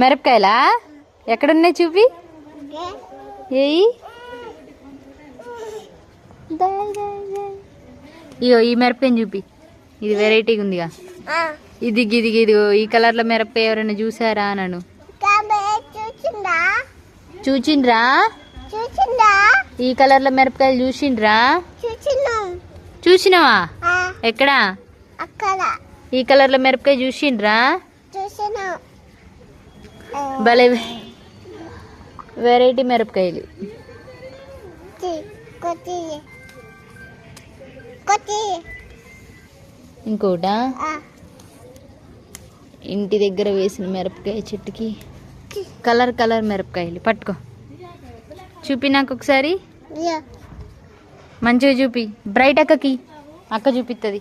మిరపకాయలా ఎక్కడున్నాయి చూపి. ఏయి ఇగో ఈ మిరపకాయని చూపి. ఇది వెరైటీగా ఉందిగా. ఇది గిది గిదిగో ఈ కలర్లో మిరపకాయ ఎవరైనా చూసారా నన్ను చూచిండ్రా? ఈ కలర్లో మిరపకాయలు చూసిండ్రా? చూసినావా? ఎక్కడా? ఈ కలర్లో మిరపకాయ చూసిండ్రా? భలే వెరైటీ మిరపకాయలు. ఇంకోటా ఇంటి దగ్గర వేసిన మిరపకాయ చెట్టుకి కలర్ కలర్ మిరపకాయలు. పట్టుకో చూపి నాకు ఒకసారి మంచిగా చూపి. బ్రైట్ అక్కకి అక్క చూపిస్తుంది.